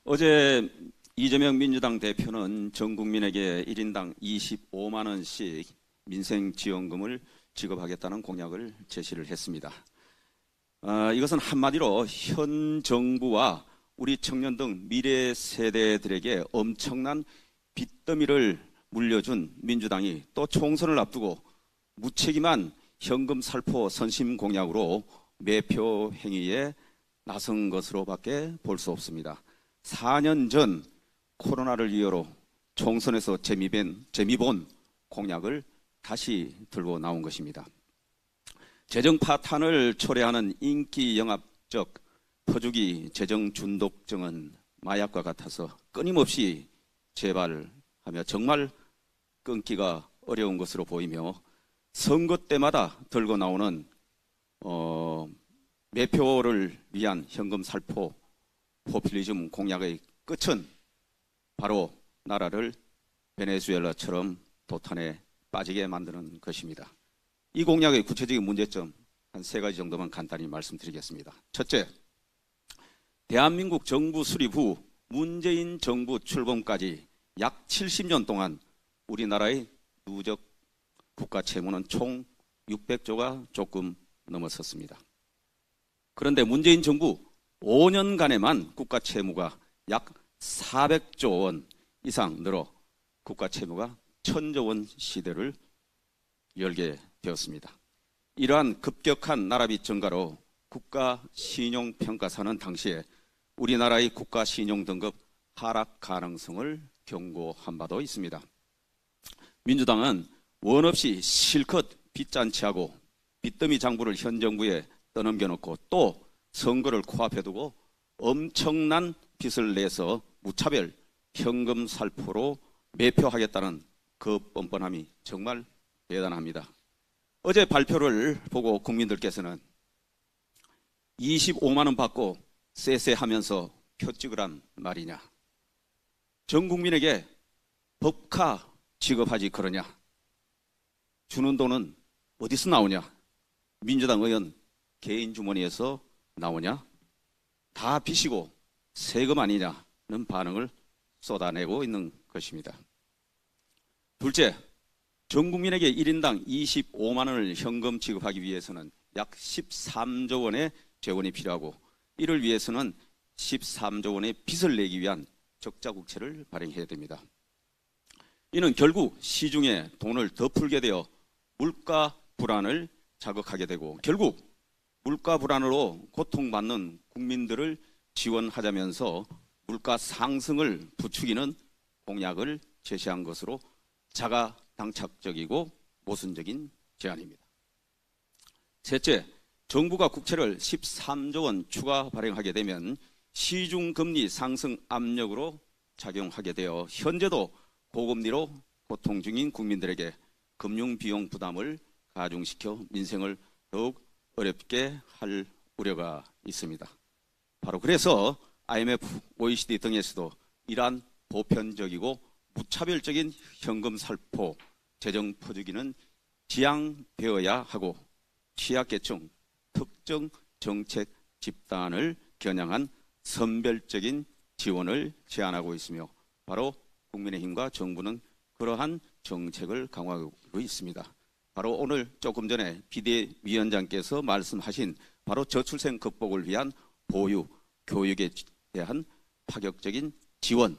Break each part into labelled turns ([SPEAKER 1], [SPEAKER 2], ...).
[SPEAKER 1] 어제 이재명 민주당 대표는 전 국민에게 1인당 25만 원씩 민생지원금을 지급하겠다는 공약을 제시를 했습니다. 이것은 한마디로 현 정부와 우리 청년 등 미래 세대들에게 엄청난 빚더미를 물려준 민주당이 또 총선을 앞두고 무책임한 현금 살포 선심 공약으로 매표 행위에 나선 것으로밖에 볼 수 없습니다. 4년 전 코로나를 이유로 총선에서 재미본 공약을 다시 들고 나온 것입니다. 재정 파탄을 초래하는 인기 영합적 퍼주기 재정 중독증은 마약과 같아서 끊임없이 재발하며 정말 끊기가 어려운 것으로 보이며 선거 때마다 들고 나오는 매표를 위한 현금 살포 포퓰리즘 공약의 끝은 바로 나라를 베네수엘라처럼 도탄에 빠지게 만드는 것입니다. 이 공약의 구체적인 문제점 한 3가지 정도만 간단히 말씀드리겠습니다. 첫째, 대한민국 정부 수립 후 문재인 정부 출범까지 약 70년 동안 우리나라의 누적 국가 채무는 총 600조가 조금 넘었었습니다. 그런데 문재인 정부 5년간에만 국가 채무가 약 400조 원 이상 늘어 국가 채무가 1000조 원 시대를 열게 되었습니다. 이러한 급격한 나라빚 증가로 국가신용평가사는 당시에 우리나라의 국가신용등급 하락 가능성을 경고한 바도 있습니다. 민주당은 원 없이 실컷 빚잔치하고 빚더미 장부를 현 정부에 떠넘겨놓고 또 선거를 코앞에 두고 엄청난 빚을 내서 무차별 현금 살포로 매표하겠다는 그 뻔뻔함이 정말 대단합니다. 어제 발표를 보고 국민들께서는 25만 원 받고 쎄쎄하면서 표 찍으란 말이냐, 전 국민에게 법카 지급하지 그러냐, 주는 돈은 어디서 나오냐, 민주당 의원 개인 주머니에서 나오냐, 다 빚이고 세금 아니냐는 반응을 쏟아내고 있는 것입니다. 둘째, 전 국민에게 1인당 25만 원을 현금 지급하기 위해서는 약 13조 원의 재원이 필요하고 이를 위해서는 13조 원의 빚을 내기 위한 적자국채를 발행해야 됩니다. 이는 결국 시중에 돈을 더 풀게 되어 물가 불안을 자극하게 되고 결국 물가 불안으로 고통받는 국민들을 지원하자면서 물가 상승을 부추기는 공약을 제시한 것으로 자가당착적이고 모순적인 제안입니다. 셋째, 정부가 국채를 13조 원 추가 발행하게 되면 시중금리 상승 압력으로 작용하게 되어 현재도 고금리로 고통 중인 국민들에게 금융비용 부담을 가중시켜 민생을 더욱 어렵게 할 우려가 있습니다. 바로 그래서 IMF, OECD 등에서도 이러한 보편적이고 무차별적인 현금 살포, 재정 퍼주기는 지양되어야 하고 취약계층, 특정 정책 집단을 겨냥한 선별적인 지원을 제안하고 있으며 바로 국민의힘과 정부는 그러한 정책을 강화하고 있습니다. 바로 오늘 조금 전에 비대위원장께서 말씀하신 바로 저출생 극복을 위한 보육, 교육에 대한 파격적인 지원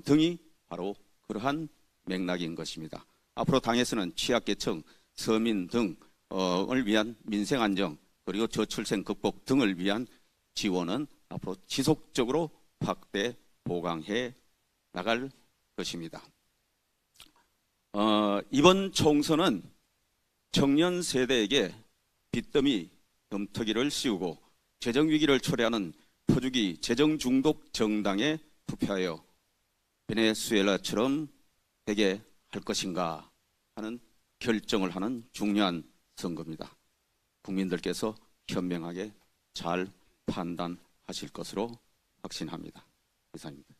[SPEAKER 1] 등이 바로 그러한 맥락인 것입니다. 앞으로 당에서는 취약계층, 서민 등을 위한 민생안정 그리고 저출생 극복 등을 위한 지원은 앞으로 지속적으로 확대 보강해 나갈 것입니다. 이번 총선은 청년 세대에게 빚더미 덤터기를 씌우고 재정위기를 초래하는 퍼주기 재정 중독 정당에 투표하여 베네수엘라처럼 되게 할 것인가 하는 결정을 하는 중요한 선거입니다. 국민들께서 현명하게 잘 판단하실 것으로 확신합니다. 이상입니다.